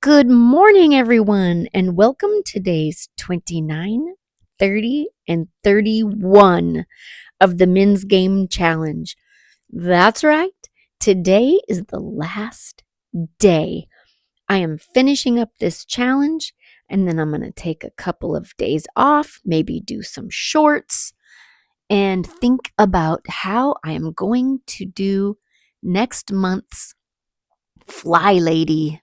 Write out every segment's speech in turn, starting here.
Good morning, everyone, and welcome to days 29, 30, and 31 of the Men's Game Challenge. That's right, today is the last day. I am finishing up this challenge, and then I'm going to take a couple of days off, maybe do some shorts, and think about how I am going to do next month's Fly Lady.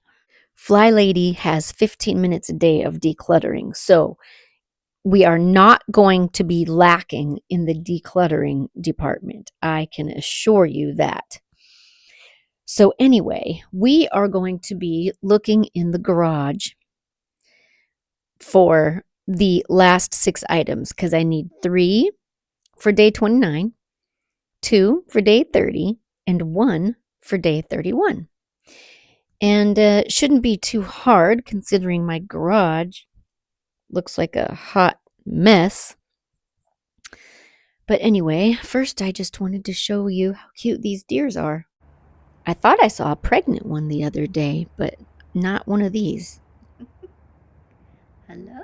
Fly Lady has 15 minutes a day of decluttering. So we are not going to be lacking in the decluttering department. I can assure you that. So anyway, we are going to be looking in the garage for the last 6 items because I need 3 for day 29, 2 for day 30, and 1 for day 31. And it shouldn't be too hard considering my garage looks like a hot mess. But anyway, first I just wanted to show you how cute these deers are. I thought I saw a pregnant one the other day, but not one of these. Hello.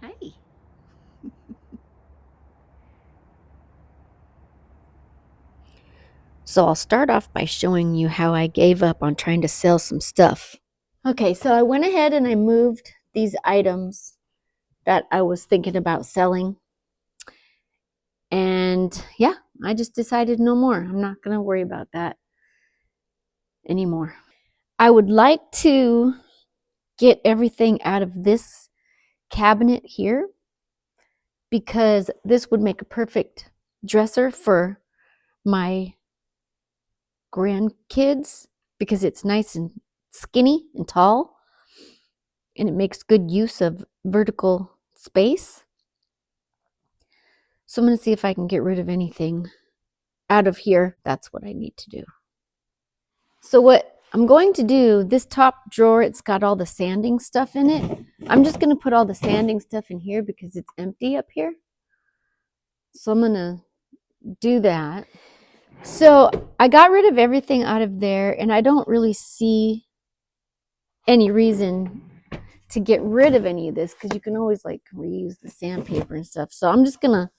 Hi. So I'll start off by showing you how I gave up on trying to sell some stuff. Okay, so I went ahead and I moved these items that I was thinking about selling. And yeah, I just decided no more. I'm not going to worry about that anymore. I would like to get everything out of this cabinet here because this would make a perfect dresser for my grandkids because it's nice and skinny and tall and it makes good use of vertical space. So I'm going to see if I can get rid of anything out of here. That's what I need to do. So what I'm going to do, this top drawer, it's got all the sanding stuff in it. I'm just going to put all the sanding stuff in here because it's empty up here. So I'm going to do that. So I got rid of everything out of there, and I don't really see any reason to get rid of any of this because you can always like reuse the sandpaper and stuff. So I'm just going to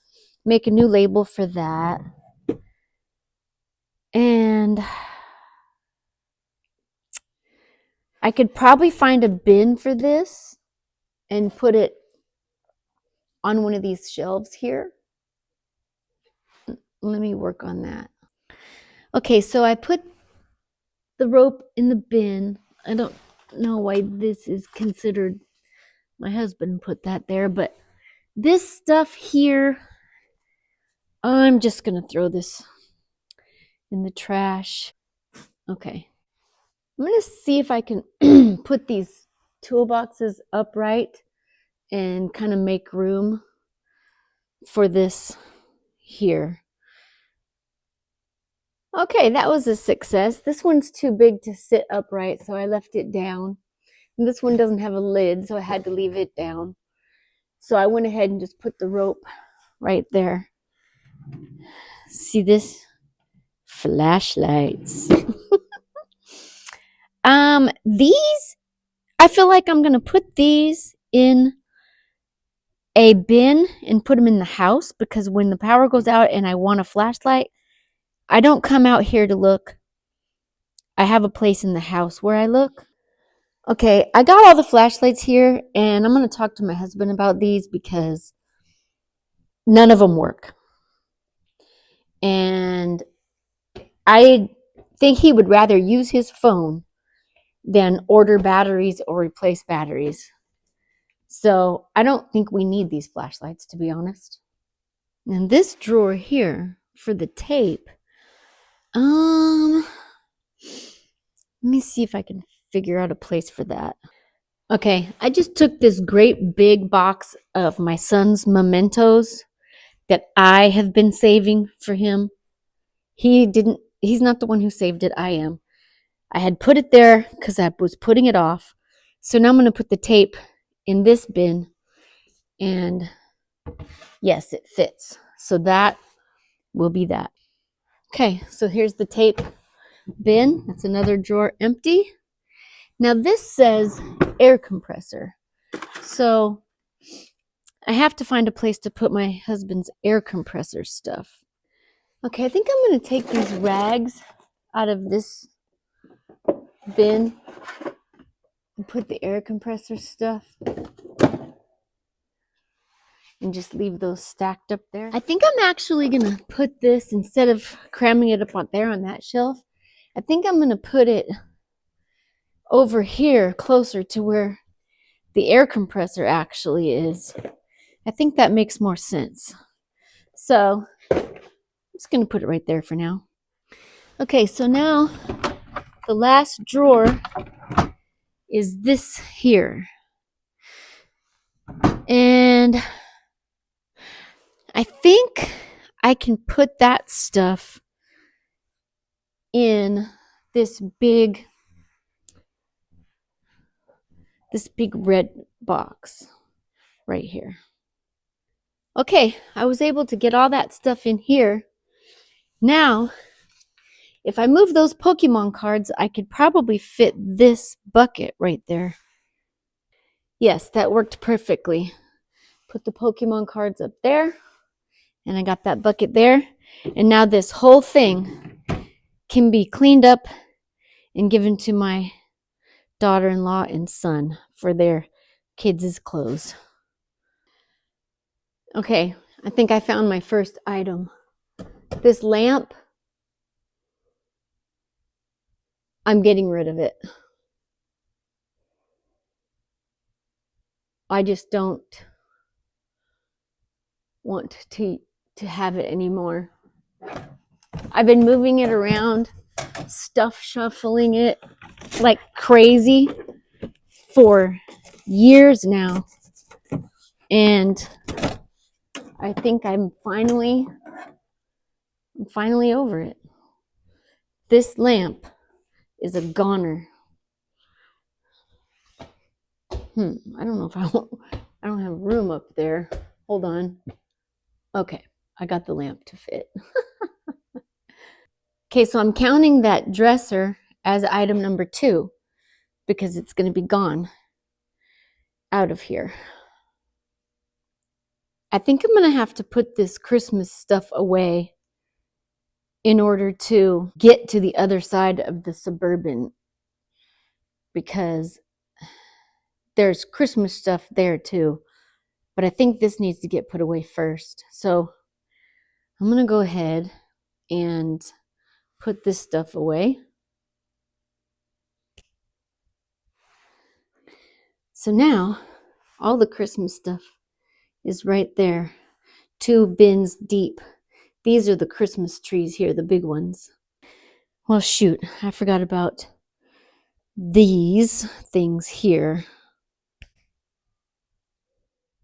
make a new label for that. And I could probably find a bin for this and put it on one of these shelves here. Let me work on that. Okay, so I put the rope in the bin. I don't know why this is considered, my husband put that there, but this stuff here, I'm just going to throw this in the trash. Okay. I'm going to see if I can put these toolboxes upright and kind of make room for this here. Okay, that was a success. This one's too big to sit upright, so I left it down. And this one doesn't have a lid, so I had to leave it down. So I went ahead and just put the rope right there. See this? Flashlights. These, I feel like I'm going to put these in a bin and put them in the house because when the power goes out and I want a flashlight, I don't come out here to look. I have a place in the house where I look. Okay, I got all the flashlights here, and I'm going to talk to my husband about these because none of them work. And I think he would rather use his phone than order batteries or replace batteries. So I don't think we need these flashlights, to be honest. And this drawer here for the tape, let me see if I can figure out a place for that. Okay, I just took this great big box of my son's mementos that I have been saving for him. He's not the one who saved it, I am. I had put it there because I was putting it off. So now I'm going to put the tape in this bin. And yes, it fits. So that will be that. Okay, so here's the tape bin. That's another drawer empty. Now this says air compressor. So I have to find a place to put my husband's air compressor stuff. Okay, I think I'm going to take these rags out of this bin and put the air compressor stuff and just leave those stacked up there. I think I'm actually going to put this, instead of cramming it up on there on that shelf, I think I'm going to put it over here closer to where the air compressor actually is. I think that makes more sense. So I'm just going to put it right there for now. Okay, so now the last drawer is this here. And I think I can put that stuff in this big red box right here. Okay, I was able to get all that stuff in here. Now, if I move those Pokemon cards, I could probably fit this bucket right there. Yes, that worked perfectly. Put the Pokemon cards up there, and I got that bucket there. And now this whole thing can be cleaned up and given to my daughter-in-law and son for their kids' clothes. Okay, I think I found my first item. This lamp, I'm getting rid of it. I just don't want to have it anymore. I've been moving it around, stuff shuffling it like crazy for years now. And I think I'm finally over it. This lamp is a goner. I don't know if I don't have room up there. Hold on. Okay, I got the lamp to fit. Okay, so I'm counting that dresser as item number 2 because it's going to be gone out of here. I think I'm going to have to put this Christmas stuff away in order to get to the other side of the Suburban, because there's Christmas stuff there too. But I think this needs to get put away first. So I'm going to go ahead and put this stuff away. So now all the Christmas stuff is right there, 2 bins deep. These are the Christmas trees here, the big ones. Well, shoot, I forgot about these things here.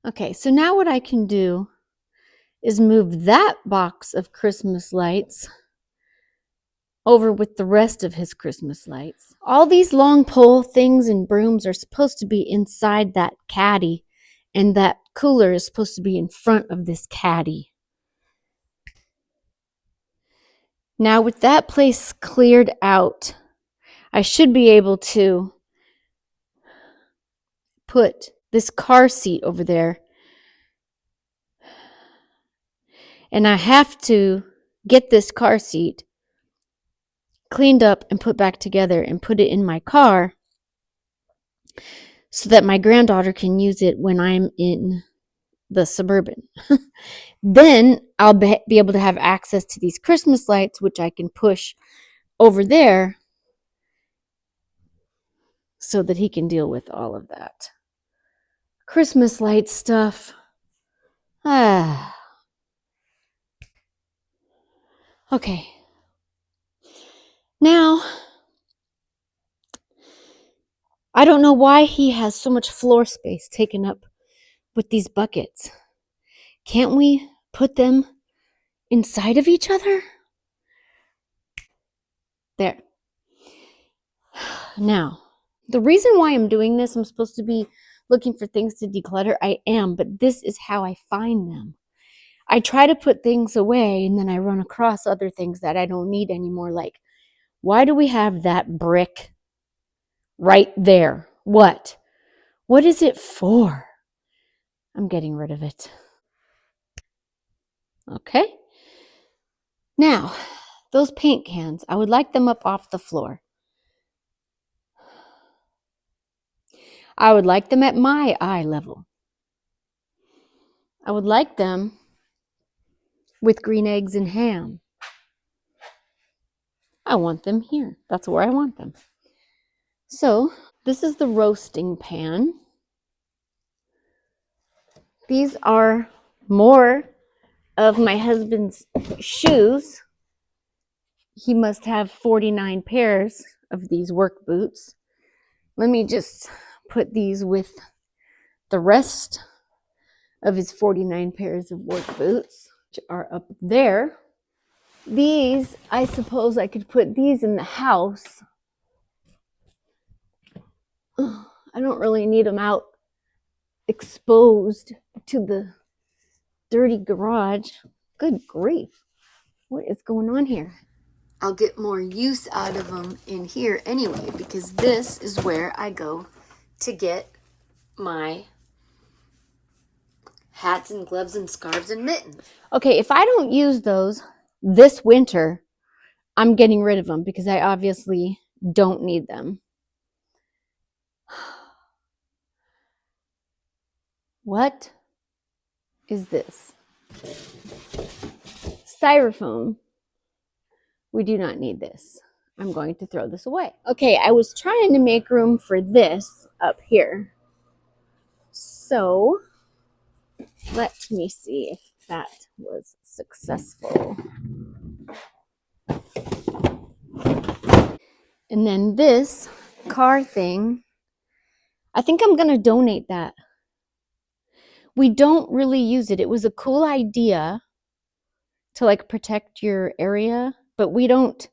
Okay, so now what I can do is move that box of Christmas lights over with the rest of his Christmas lights. All these long pole things and brooms are supposed to be inside that caddy, and that cooler is supposed to be in front of this caddy. Now with that place cleared out, I should be able to put this car seat over there. And I have to get this car seat cleaned up and put back together and put it in my car so that my granddaughter can use it when I'm in the Suburban. Then I'll be able to have access to these Christmas lights, which I can push over there so that he can deal with all of that Christmas light stuff. Okay. Now, I don't know why he has so much floor space taken up with these buckets. Can't we put them inside of each other? There. Now, the reason why I'm doing this, I'm supposed to be looking for things to declutter. I am, but this is how I find them. I try to put things away and then I run across other things that I don't need anymore, like Why do we have that brick right there? What? What is it for? I'm getting rid of it. Okay. Now, those paint cans, I would like them up off the floor. I would like them at my eye level. I would like them with green eggs and ham. I want them here. That's where I want them. So, this is the roasting pan. These are more of my husband's shoes. He must have 49 pairs of these work boots. Let me just put these with the rest of his 49 pairs of work boots, which are up there. These, I suppose I could put these in the house. I don't really need them out exposed to the dirty garage. Good grief. What is going on here? I'll get more use out of them in here anyway, because this is where I go to get my hats and gloves and scarves and mittens. Okay, if I don't use those this winter, I'm getting rid of them because I obviously don't need them. What is this? Styrofoam. We do not need this. I'm going to throw this away. Okay, I was trying to make room for this up here. So, let me see if that was successful. And then this car thing, I think I'm going to donate that. We don't really use it. It was a cool idea to like protect your area, but we don't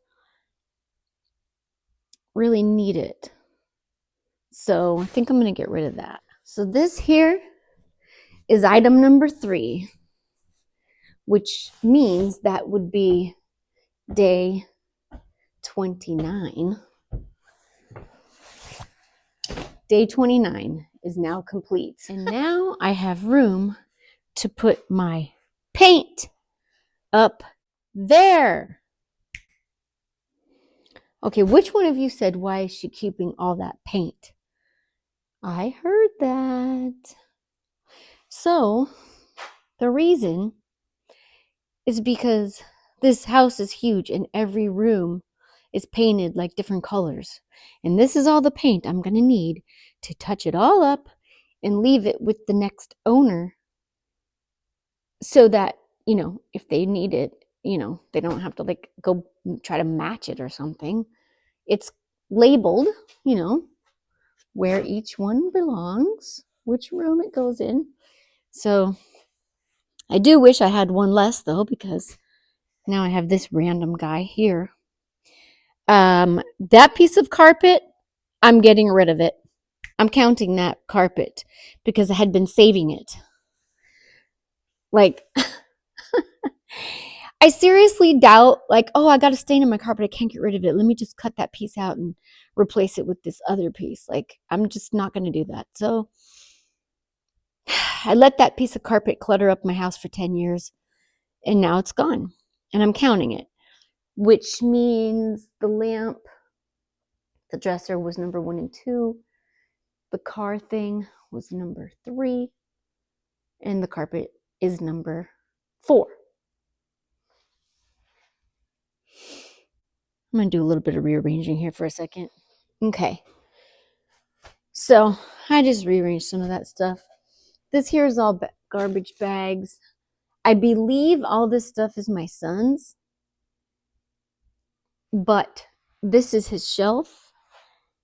really need it. So I think I'm going to get rid of that. So this here is item number 3, which means that would be day 29. Day 29 is now complete. And now I have room to put my paint up there. Okay, which one of you said, why is she keeping all that paint? I heard that. So, the reason is because this house is huge and every room is painted like different colors. And this is all the paint I'm going to need to touch it all up and leave it with the next owner so that, if they need it, they don't have to like go try to match it or something. It's labeled, where each one belongs, which room it goes in. So I do wish I had one less though, because now I have this random guy here. That piece of carpet, I'm getting rid of it. I'm counting that carpet because I had been saving it. Like, I seriously doubt, like, oh, I got a stain in my carpet. I can't get rid of it. Let me just cut that piece out and replace it with this other piece. Like, I'm just not going to do that. So I let that piece of carpet clutter up my house for 10 years, and now it's gone. And I'm counting it, which means the lamp, the dresser was number 1 and 2. The car thing was number 3. And the carpet is number 4. I'm going to do a little bit of rearranging here for a second. Okay. So I just rearranged some of that stuff. This here is all garbage bags. I believe all this stuff is my son's, but this is his shelf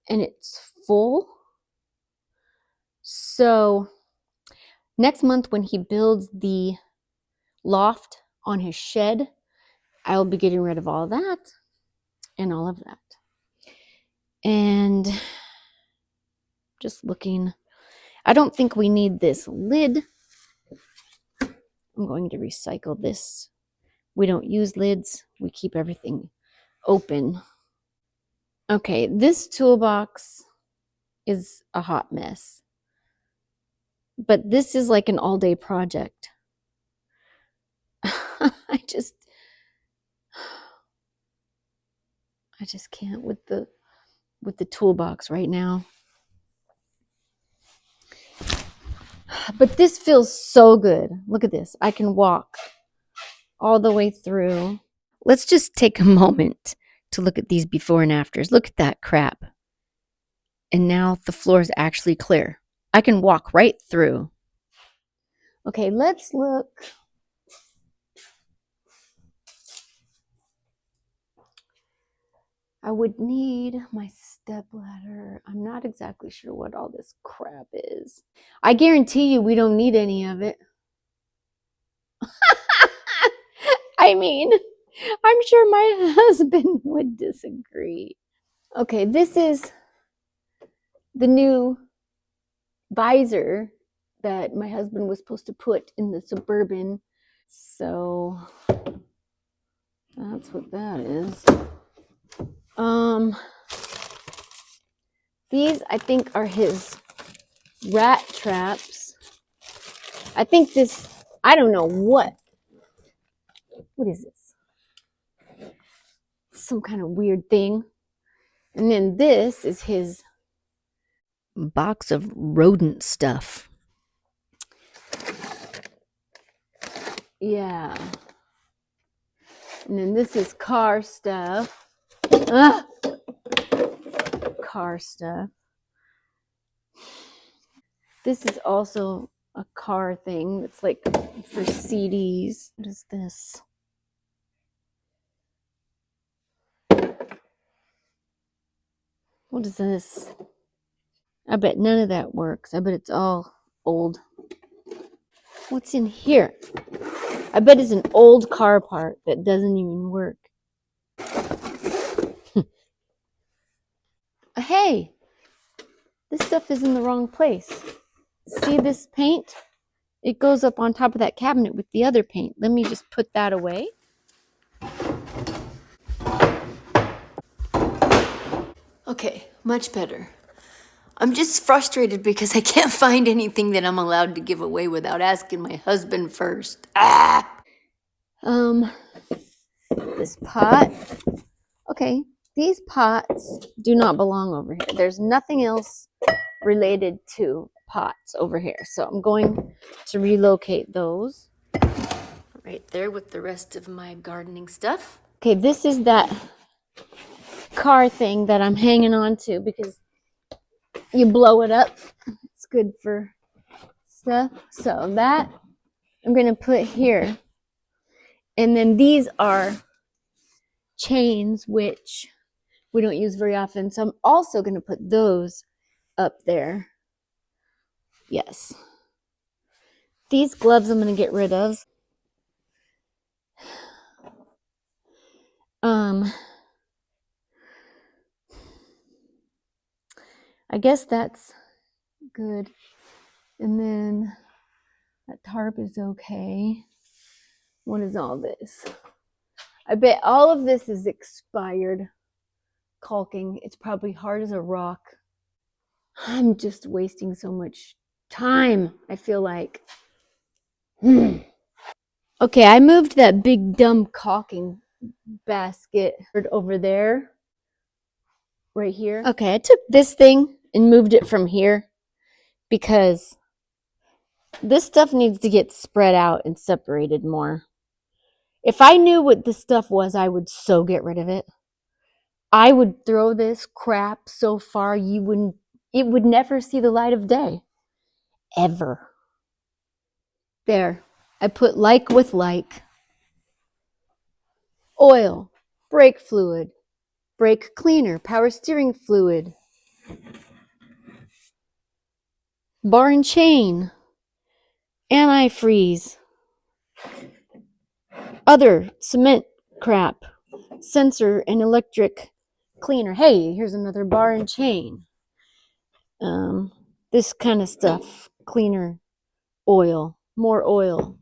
and it's full. So next month when he builds the loft on his shed, I will be getting rid of all that and all of that. And just looking, I don't think we need this lid. I'm going to recycle this. We don't use lids. We keep everything open. Okay, this toolbox is a hot mess. But this is like an all-day project. I just can't with the toolbox right now. But this feels so good. Look at this. I can walk all the way through. Let's just take a moment to look at these before and afters. Look at that crap. And now the floor is actually clear. I can walk right through. Okay, let's look. I would need my stepladder. I'm not exactly sure what all this crap is. I guarantee you we don't need any of it. I mean, I'm sure my husband would disagree. Okay, this is the new visor that my husband was supposed to put in the Suburban. So that's what that is. These I think are his rat traps. I think this, I don't know what is this? Some kind of weird thing. And then this is his box of rodent stuff. Yeah. And then this is car stuff. Ah! Car stuff. This is also a car thing. It's like for CDs. What is this? What is this? I bet none of that works. I bet it's all old. What's in here? I bet it's an old car part that doesn't even work. Hey, this stuff is in the wrong place. See this paint? It goes up on top of that cabinet with the other paint. Let me just put that away. Okay, much better. I'm just frustrated because I can't find anything that I'm allowed to give away without asking my husband first. This pot. Okay, these pots do not belong over here. There's nothing else related to pots over here. So I'm going to relocate those right there with the rest of my gardening stuff. Okay, this is that car thing that I'm hanging on to because you blow it up. It's good for stuff. So that I'm going to put here. And then these are chains, which we don't use very often. So I'm also going to put those up there. Yes. These gloves I'm going to get rid of. I guess that's good. And then that tarp is okay. What is all this? I bet all of this is expired caulking. It's probably hard as a rock. I'm just wasting so much time, I feel like. Okay, I moved that big dumb caulking basket over there. Right here. Okay, I took this thing and moved it from here because this stuff needs to get spread out and separated more. If I knew what this stuff was, I would so get rid of it. I would throw this crap so far it would never see the light of day. Ever. There. I put like with like. Oil, brake fluid, brake cleaner, power steering fluid, bar and chain, antifreeze, other cement crap, sensor and electric cleaner. Hey, here's another bar and chain. This kind of stuff, cleaner, oil, more oil.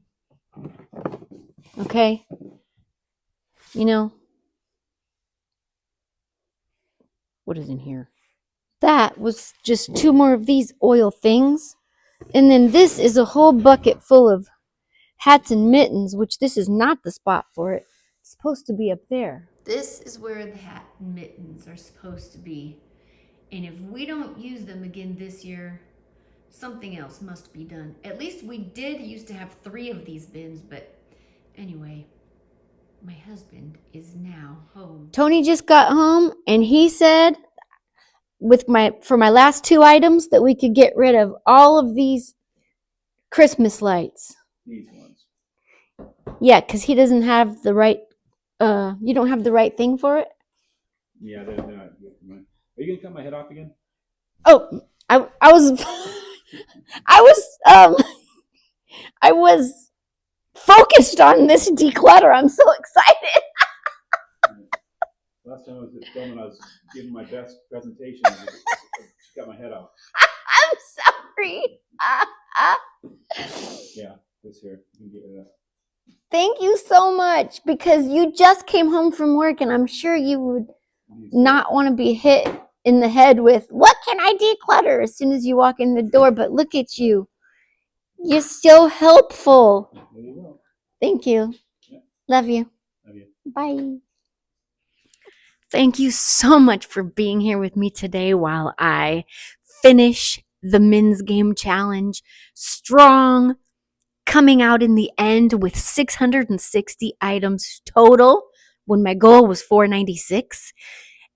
Okay? You know, What is in here? That was just 2 more of these oil things. And then this is a whole bucket full of hats and mittens, which this is not the spot for it. It's supposed to be up there. This is where the hat and mittens are supposed to be. And if we don't use them again this year, something else must be done. At least we did used to have 3 of these bins, but anyway, my husband is now home. Tony just got home and he said for my last 2 items that we could get rid of all of these Christmas lights. These ones. Yeah, because he doesn't have the right you don't have the right thing for it? Yeah, they're not good for mine. Are you gonna cut my head off again? Oh, I was I was focused on this declutter. I'm so excited. Last time I was at filming, I was giving my best presentation. She cut my head off. I'm sorry. Yeah, this here. You can get rid of that. Thank you so much, because you just came home from work and I'm sure you would not want to be hit in the head with, what can I declutter, as soon as you walk in the door. But look at you. You're so helpful. There you go. Thank you. Yeah. Love you. Love you. Bye. Thank you so much for being here with me today while I finish the Men's Game Challenge strong, coming out in the end with 660 items total when my goal was 496.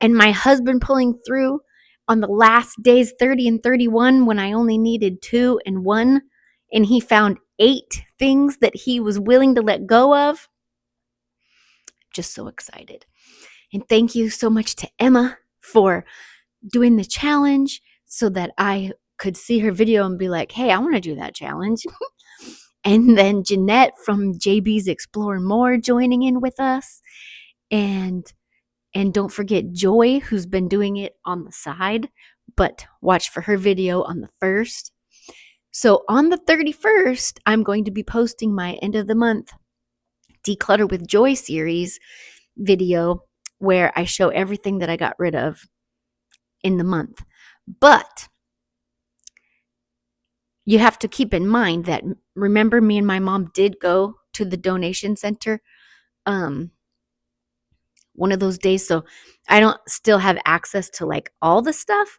And my husband pulling through on the last days 30 and 31 when I only needed 2 and 1. And he found 8 things that he was willing to let go of. Just so excited. And thank you so much to Emma for doing the challenge so that I could see her video and be like, hey, I want to do that challenge. And then Jeanette from JB's Explore More joining in with us. And don't forget Joy, who's been doing it on the side, but watch for her video on the 1st. So on the 31st, I'm going to be posting my end of the month Declutter with Joy series video where I show everything that I got rid of in the month. But you have to keep in mind that, remember, me and my mom did go to the donation center one of those days. So I don't still have access to like all the stuff,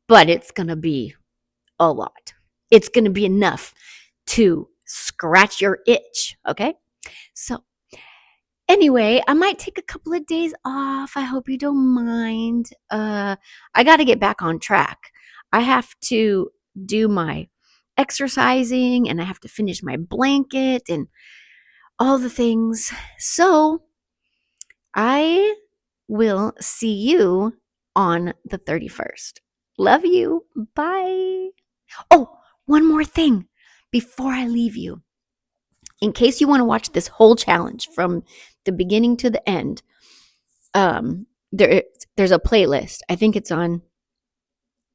but it's going to be a lot. It's going to be enough to scratch your itch. Okay. So anyway, I might take a couple of days off. I hope you don't mind. I got to get back on track. I have to do my exercising and I have to finish my blanket and all the things. So I will see you on the 31st. Love you. Bye. Oh, one more thing before I leave you. In case you want to watch this whole challenge from the beginning to the end, there's a playlist. I think it's on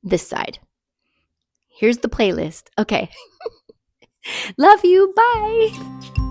this side. Here's the playlist. Okay. Love you. Bye.